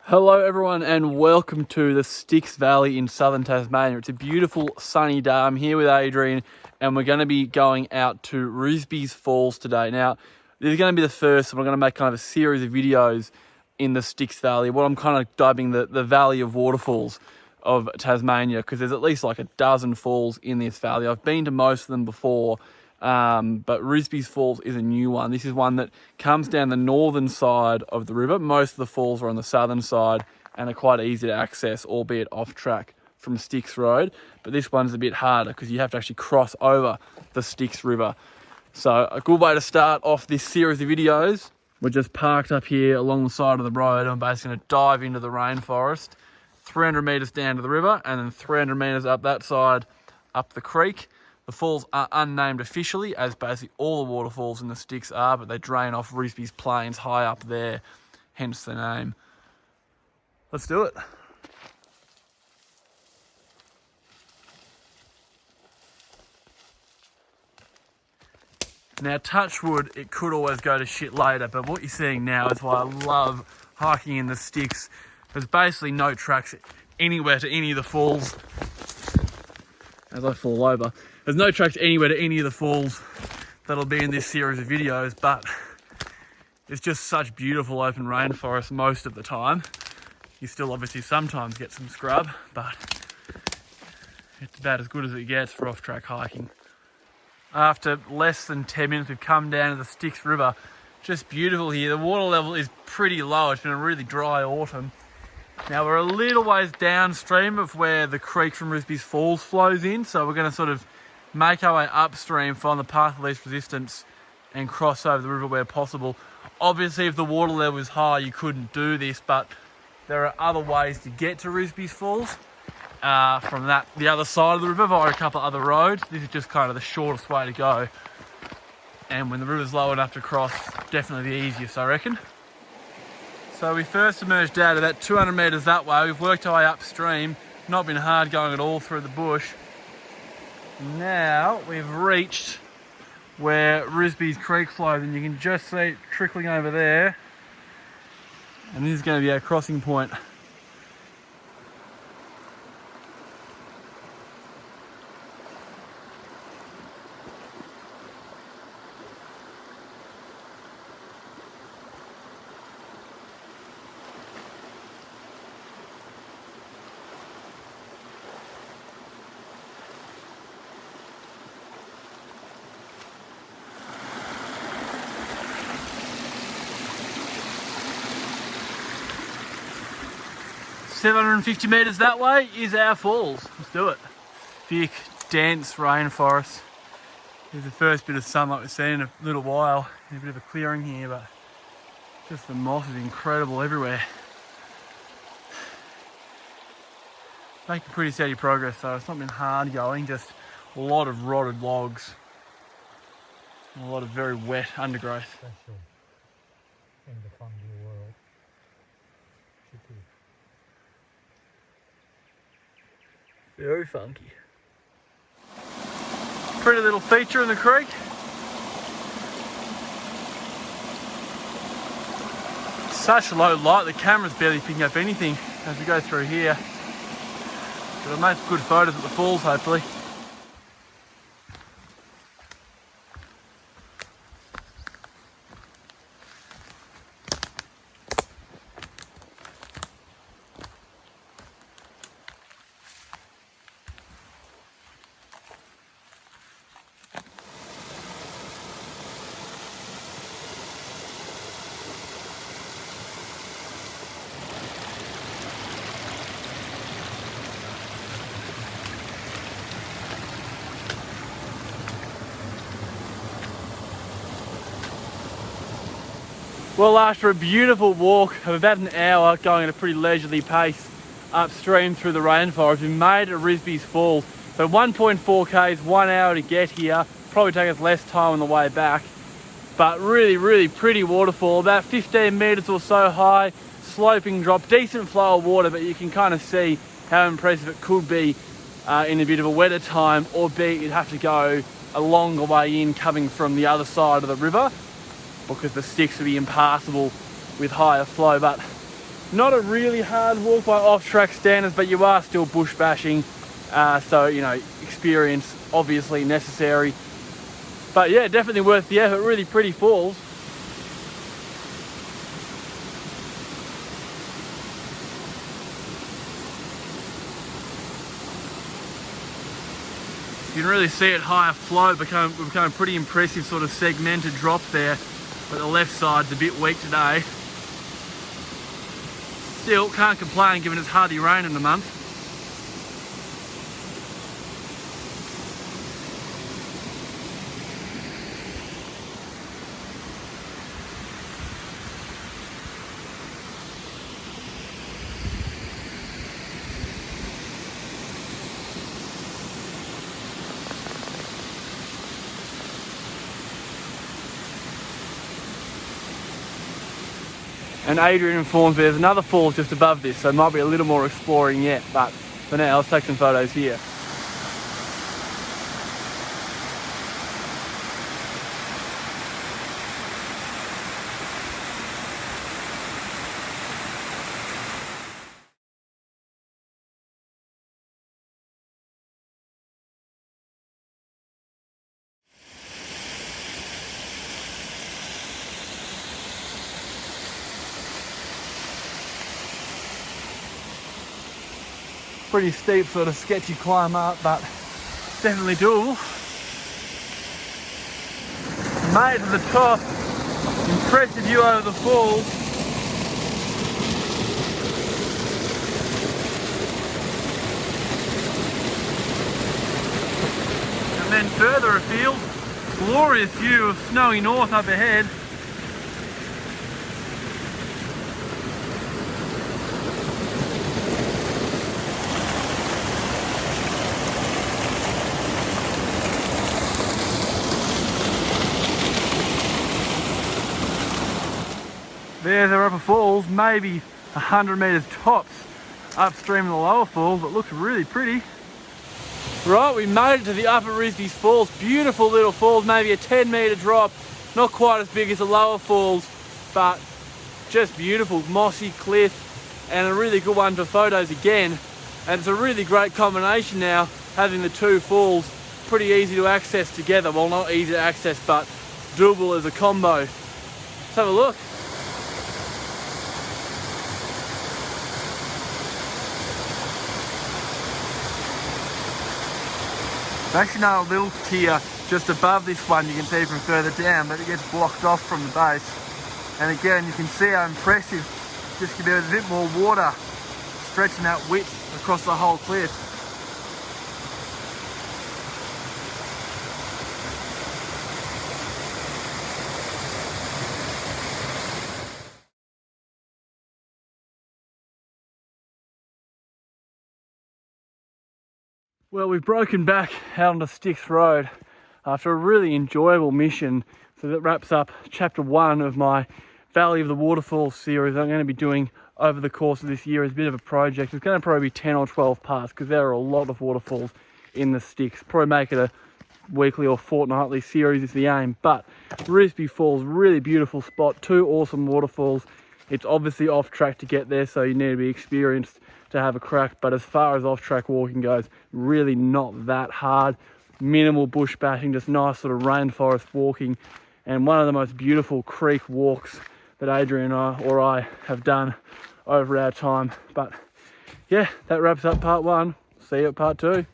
Hello everyone and welcome to the Styx Valley in southern Tasmania. It's a beautiful sunny day. I'm here with Adrian and we're going to be going out to Risbys Falls today. Now, this is going to be the first, and we're going to make kind of a series of videos in the Styx Valley, what I'm kind of dubbing the Valley of Waterfalls of Tasmania, because there's at least like a dozen falls in this valley. I've been to most of them before, but Risbys Falls is a new one. This is one that comes down the northern side of the river. Most of the falls are on the southern side and are quite easy to access, albeit off track from Styx Road. But this one's a bit harder because you have to actually cross over the Styx River. So a good way to start off this series of videos. We're just parked up here along the side of the road. I'm basically going to dive into the rainforest, 300 metres down to the river, and then 300 metres up that side, up the creek. The falls are unnamed officially, as basically all the waterfalls in the Styx are, but they drain off Risbys Plains high up there, hence the name. Let's do it. Now, touch wood, it could always go to shit later, but what you're seeing now is why I love hiking in the Styx. There's basically no tracks anywhere to any of the falls. As I fall over, there's no tracks anywhere to any of the falls that'll be in this series of videos, but it's just such beautiful open rainforest most of the time. You still obviously sometimes get some scrub, but it's about as good as it gets for off-track hiking. After less than 10 minutes, we've come down to the Styx River. Just beautiful here. The water level is pretty low. It's been a really dry autumn. Now we're a little ways downstream of where the creek from Risbys Falls flows in, so we're going to sort of make our way upstream, find the path of least resistance and cross over the river where possible. Obviously, if the water level is high, you couldn't do this, but there are other ways to get to Risbys Falls from the other side of the river via a couple of other roads. This is just kind of the shortest way to go, and when the river's low enough to cross, definitely the easiest, I reckon. So we first emerged out about 200 metres that way. We've worked our way upstream, not been hard going at all through the bush. Now we've reached where Risbys Creek flows, and you can just see it trickling over there. And this is going to be our crossing point. $750 metres that way is our falls. Let's do it. Thick, dense rainforest. Here's the first bit of sunlight we've seen in a little while. There's a bit of a clearing here, but just the moss is incredible everywhere. Making pretty steady progress though. It's not been hard going, just a lot of rotted logs and a lot of very wet undergrowth. Special in the fungi world. Very funky. Pretty little feature in the creek. Such low light, the camera's barely picking up anything as we go through here. But I'll make good photos at the falls, hopefully. Well, after a beautiful walk of about an hour going at a pretty leisurely pace upstream through the rainforest, we made it to Risbys Falls. So 1.4 k's, 1 hour to get here. Probably take us less time on the way back. But really, really pretty waterfall, about 15 metres or so high, sloping drop, decent flow of water, but you can kind of see how impressive it could be in a bit of a wetter time, albeit you'd have to go a longer way in coming from the other side of the river because the Styx would be impassable with higher flow. But Not a really hard walk by off-track standards, but you are still bush bashing. So, you know, experience obviously necessary. But yeah, definitely worth the effort. Really pretty falls. You can really see it higher flow, become a pretty impressive sort of segmented drop there, but the left side's a bit weak today. Still, can't complain given it's hardly rain in the month. And Adrian informs me there's another falls just above this, so it might be a little more exploring yet, but for now, let's take some photos here. Pretty steep, sort of sketchy climb up, but definitely doable. Made it to the top. Impressive view over the falls. And then further afield, glorious view of snowy north up ahead. There's our upper falls, maybe 100 metres tops upstream of the lower falls, but looks really pretty. Right, we made it to the upper Risbys Falls. Beautiful little falls, maybe a 10-metre drop. Not quite as big as the lower falls, but just beautiful, mossy cliff, and a really good one for photos again. And it's a really great combination now, having the two falls pretty easy to access together. Well, not easy to access, but doable as a combo. Let's have a look. There's actually another little tier just above this one you can see from further down, but it gets blocked off from the base. And again, you can see how impressive, just could be a bit more water stretching that width across the whole cliff. Well, we've broken back out onto Styx Road after a really enjoyable mission. So that wraps up chapter 1 of my Valley of the Waterfalls series I'm going to be doing over the course of this year as a bit of a project. It's going to probably be 10 or 12 parts because there are a lot of waterfalls in the Styx. Probably make it a weekly or fortnightly series is the aim. But Risbys Falls, really beautiful spot, 2 awesome waterfalls. It's obviously off track to get there, so you need to be experienced to have a crack, but as far as off-track walking goes, really not that hard. Minimal bush bashing, just nice sort of rainforest walking, and one of the most beautiful creek walks that Adrian or I have done over our time. But yeah, that wraps up part 1. See you at part 2.